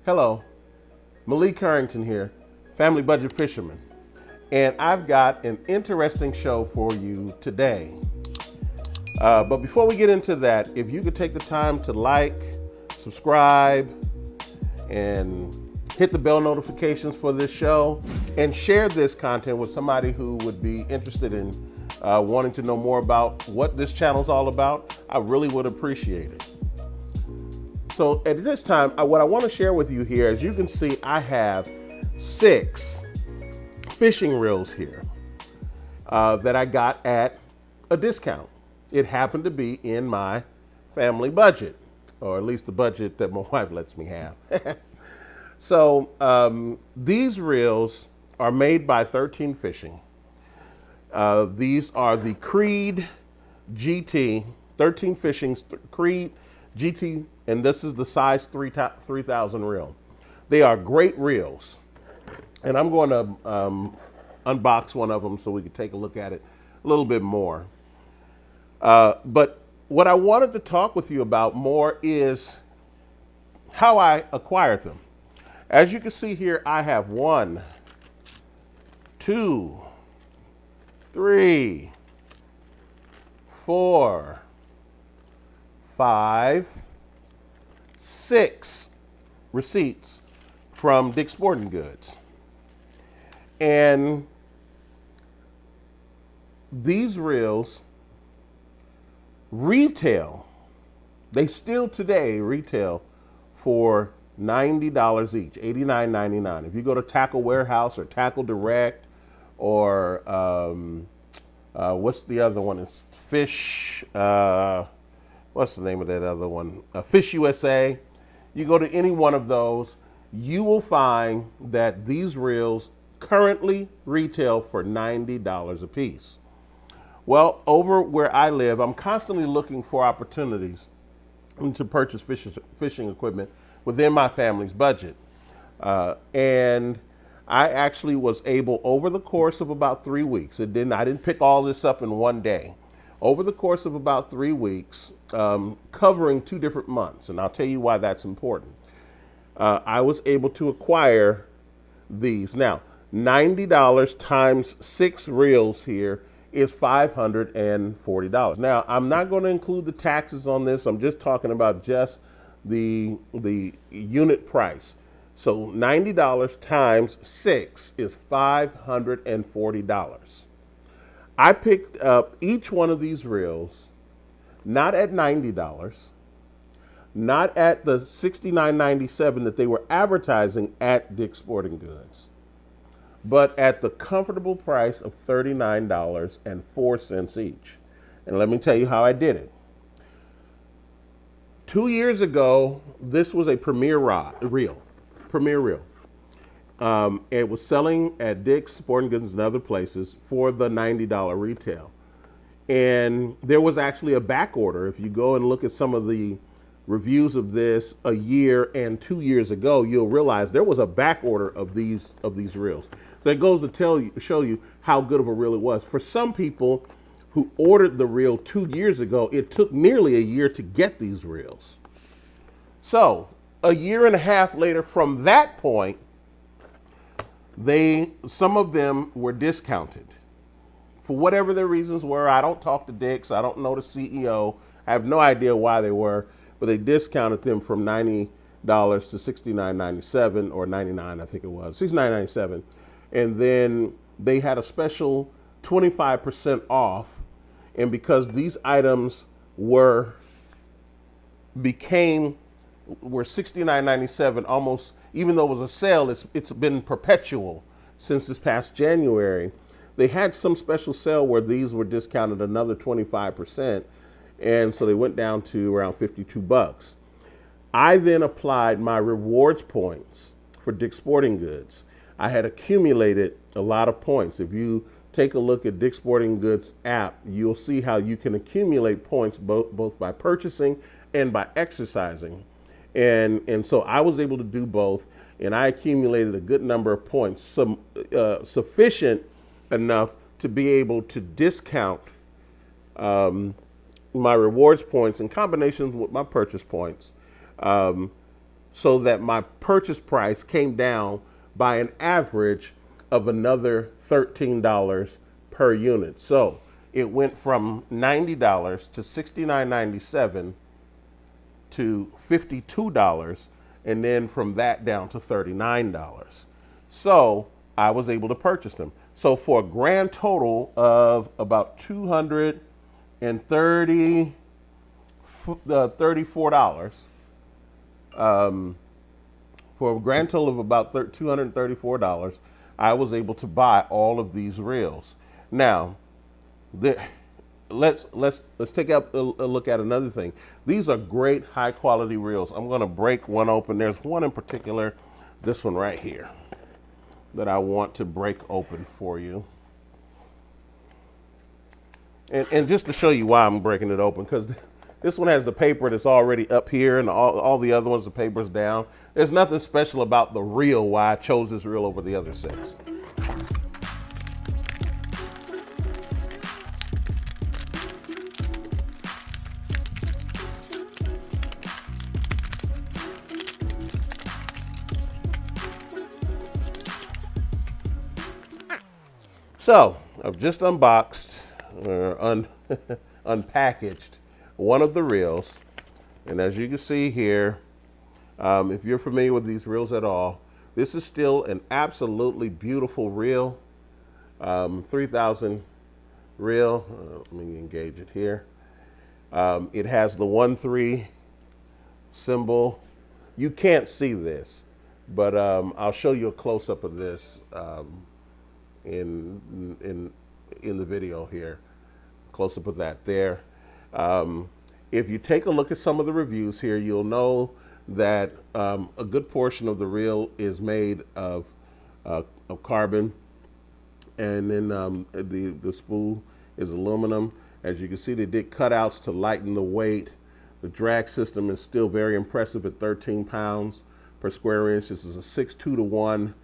Hello, Malik Harrington here, Family Budget Fisherman, and I've got an interesting show for you today. But before we get into that, if you could take the time to like, subscribe, and hit the bell notifications for this show, and share this content with somebody who would be interested in wanting to know more about what this channel is all about, I really would appreciate it. So at this time, what I want to share with you here, as you can see, I have 6 fishing reels here that I got at a discount. It happened to be in my family budget, or at least the budget that my wife lets me have. So these reels are made by 13 Fishing. These are the Creed GT, 13 Fishing's Creed GT, and this is the size 3000 reel. They are great reels, and I'm going to unbox one of them so we can take a look at it a little bit more. But what I wanted to talk with you about more is how I acquired them. As you can see here, I have 1, 2, 3, 4, 5, 6 receipts from Dick's Sporting Goods. And these reels retail, they still today retail for $90 each, $89.99. If you go to Tackle Warehouse or Tackle Direct or what's the other one? It's Fish, what's the name of that other one? Fish USA. You go to any one of those, you will find that these reels currently retail for $90 a piece. Well, over where I live, I'm constantly looking for opportunities to purchase fishing equipment within my family's budget. And I actually was able, over the course of about 3 weeks, I didn't pick all this up in one day. Over the course of about 3 weeks, covering 2 different months, and I'll tell you why that's important, I was able to acquire these. Now, $90 times 6 reels here is $540. Now, I'm not going to include the taxes on this. I'm just talking about just the unit price. So $90 times 6 is $540. I picked up each one of these reels not at $90, not at the $69.97 that they were advertising at Dick's Sporting Goods, but at the comfortable price of $39.04 each. And let me tell you how I did it. 2 years ago, this was a Premier reel. It was selling at Dick's Sporting Goods and other places for the $90 retail. And there was actually a back order. If you go and look at some of the reviews of this a year and 2 years ago, you'll realize there was a back order of these reels. So it goes to show you how good of a reel it was. For some people who ordered the reel 2 years ago, it took nearly a year to get these reels. So a year and a half later from that point, some of them were discounted. For whatever their reasons were, I don't talk to Dick's, I don't know the CEO, I have no idea why they were, but they discounted them from $90 to $69.97 or $99, I think it was, $69.97. And then they had a special 25% off. And because these items were $69.97 almost, even though it was a sale, it's been perpetual since this past January. They had some special sale where these were discounted another 25%. And so they went down to around $52. I then applied my rewards points for Dick's Sporting Goods. I had accumulated a lot of points. If you take a look at Dick's Sporting Goods app, you'll see how you can accumulate points both by purchasing and by exercising. And so I was able to do both, and I accumulated a good number of points, sufficient enough to be able to discount my rewards points in combination with my purchase points so that my purchase price came down by an average of another $13 per unit. So it went from $90 to $69.97 to $52, and then from that down to $39. So I was able to purchase them. So for a grand total of about $234, for a grand total of about $234, I was able to buy all of these reels. Now, let's take a look at another thing. These are great high quality reels. I'm going to break one open. There's one in particular, this one right here, that I want to break open for you. And just to show you why I'm breaking it open, because this one has the paper that's already up here, and all the other ones, the paper's down. There's nothing special about the reel why I chose this reel over the other 6. So I've just unboxed or unpackaged one of the reels, and as you can see here, if you're familiar with these reels at all, this is still an absolutely beautiful reel, 3000 reel. Let me engage it here. It has the 1-3 symbol. You can't see this, but I'll show you a close-up of this in the video here. Close up of that there. If you take a look at some of the reviews here, you'll know that a good portion of the reel is made of carbon, and then the spool is aluminum. As you can see, they did cutouts to lighten the weight. The drag system is still very impressive at 13 pounds per square inch. This is a 6:2 to 1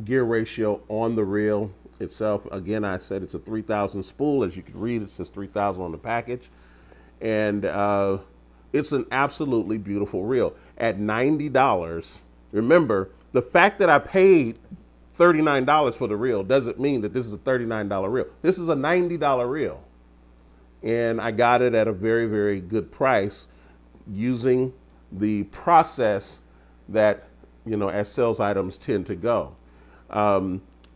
gear ratio on the reel itself. Again, I said it's a 3000 spool. As you can read, it says 3000 on the package. And it's an absolutely beautiful reel. At $90, remember, the fact that I paid $39 for the reel doesn't mean that this is a $39 reel. This is a $90 reel. And I got it at a very, very good price using the process that, as sales items tend to go.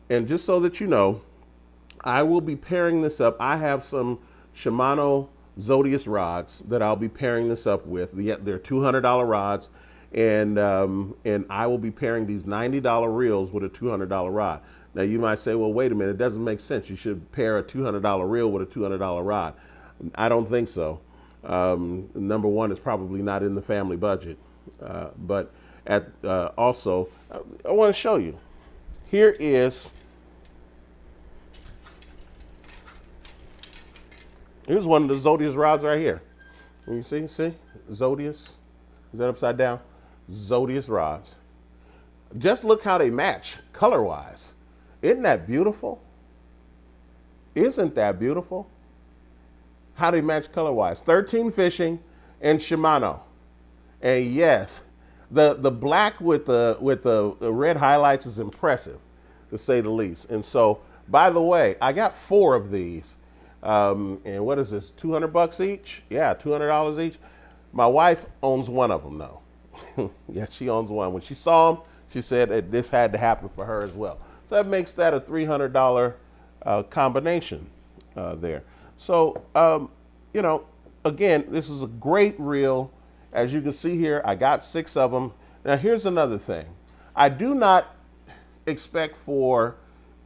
And just so that you know, I will be pairing this up. I have some Shimano Zodius rods that I'll be pairing this up with. They're $200 rods, and I will be pairing these $90 reels with a $200 rod. Now you might say, well, wait a minute, it doesn't make sense. You should pair a $200 reel with a $200 rod. I don't think so. Number one, it's probably not in the family budget. But also, I want to show you. Here's one of the Zodius rods right here. You see, Zodius, is that upside down? Zodius rods. Just look how they match color-wise. Isn't that beautiful? Isn't that beautiful? How they match color-wise. 13 Fishing and Shimano. And yes, the black with the red highlights is impressive, to say the least. And so, by the way, I got 4 of these. And what is this, $200 each? Yeah, $200 each. My wife owns one of them, though. Yeah, she owns one. When she saw them, she said that this had to happen for her as well. So that makes that a $300 combination there. So, again, this is a great reel. As you can see here, I got 6 of them. Now, here's another thing. I do not expect for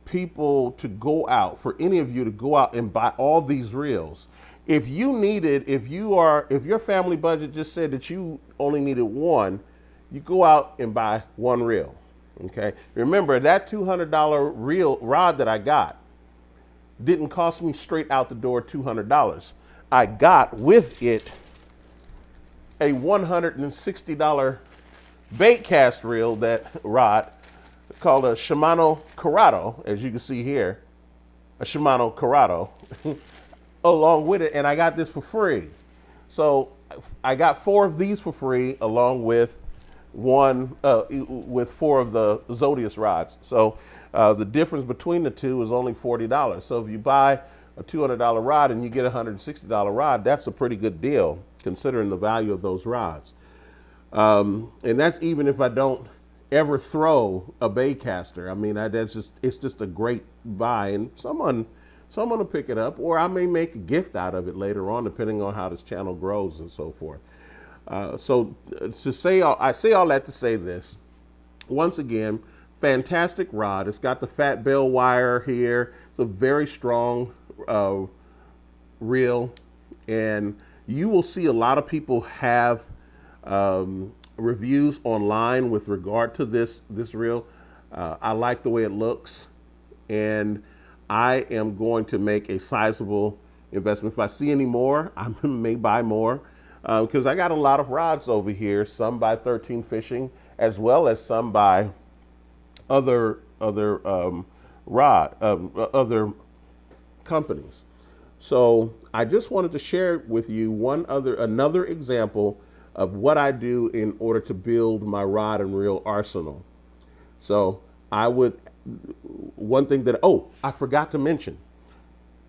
people to go out, for any of you to go out and buy all these reels. If your family budget just said that you only needed one, you go out and buy one reel. Okay. Remember, that $200 reel rod that I got didn't cost me straight out the door $200. I got with it a $160 bait cast reel, rod called a Shimano Corrado, as you can see here, a Shimano Corrado, along with it, and I got this for free. So I got 4 of these for free, along with one with 4 of the Zodius rods. So the difference between the two is only $40. So if you buy a $200 rod and you get a $160 rod, that's a pretty good deal considering the value of those rods. And that's even if I don't ever throw a baitcaster. I mean, it's just a great buy, and someone will pick it up, or I may make a gift out of it later on, depending on how this channel grows and so forth. I say all that to say this. Once again, fantastic rod. It's got the fat bell wire here. It's a very strong reel, and you will see a lot of people have reviews online with regard to this reel. I like the way it looks, and I am going to make a sizable investment. If I see any more, I may buy more, because I got a lot of rods over here, some by 13 Fishing, as well as some by other companies. So I just wanted to share with you another example of what I do in order to build my rod and reel arsenal. So one thing that, I forgot to mention,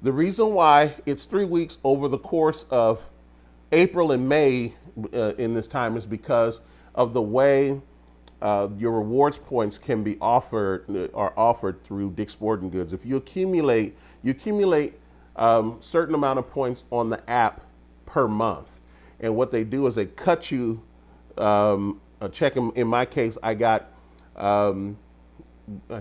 the reason why it's 3 weeks over the course of April and May in this time is because of the way your rewards points can be offered through Dick's Sporting Goods. If you accumulate certain amount of points on the app per month. And what they do is they cut you a check. In my case, I got, I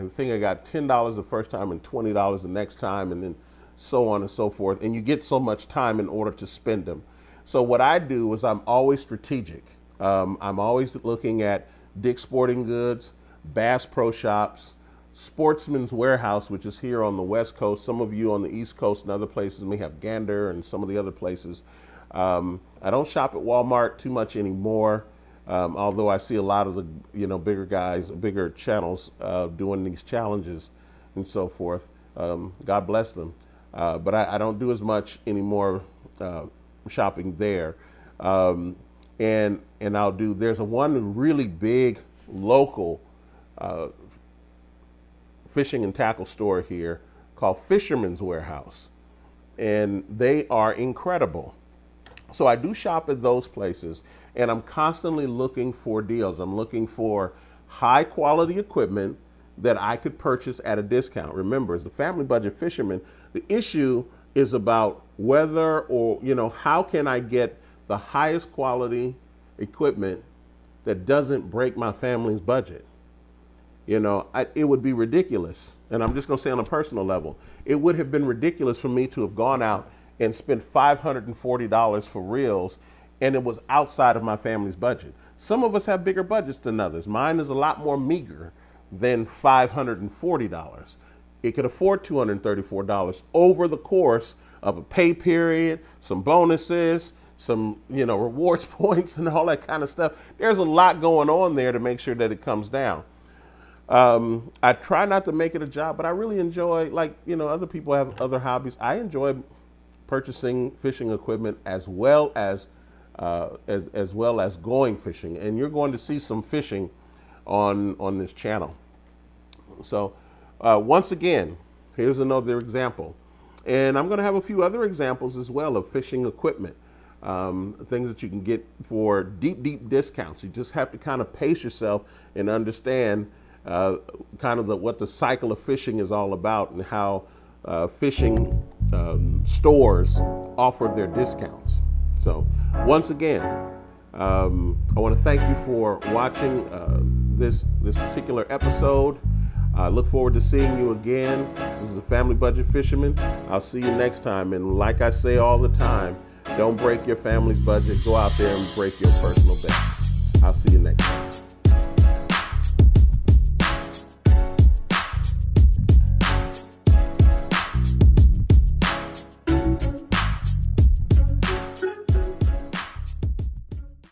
think I got $10 the first time and $20 the next time, and then so on and so forth. And you get so much time in order to spend them. So what I do is I'm always strategic. I'm always looking at Dick's Sporting Goods, Bass Pro Shops, Sportsman's Warehouse, which is here on the West Coast. Some of you on the East Coast and other places may have Gander and some of the other places. I don't shop at Walmart too much anymore, although I see a lot of the bigger guys, bigger channels doing these challenges and so forth. God bless them. But I don't do as much anymore shopping there. And there's one really big local fishing and tackle store here called Fisherman's Warehouse, and they are incredible. So I do shop at those places, and I'm constantly looking for deals. I'm looking for high quality equipment that I could purchase at a discount. Remember, as the family budget fisherman, the issue is about whether or, how can I get the highest quality equipment that doesn't break my family's budget? It would be ridiculous. And I'm just going to say on a personal level, it would have been ridiculous for me to have gone out and spent $540 for reels, and it was outside of my family's budget. Some of us have bigger budgets than others. Mine is a lot more meager than $540. It could afford $234 over the course of a pay period, some bonuses, some rewards points and all that kind of stuff. There's a lot going on there to make sure that it comes down. I try not to make it a job, but I really enjoy, other people have other hobbies. I enjoy purchasing fishing equipment as well as going fishing, and you're going to see some fishing on this channel. So once again, here's another example, and I'm going to have a few other examples as well of fishing equipment, things that you can get for deep discounts. You just have to kind of pace yourself and understand what the cycle of fishing is all about, and how fishing stores offer their discounts. So once again, I want to thank you for watching this particular episode. I look forward to seeing you again. This is the Family Budget Fisherman. I'll see you next time. And like I say all the time, don't break your family's budget. Go out there and break your personal best. I'll see you next time.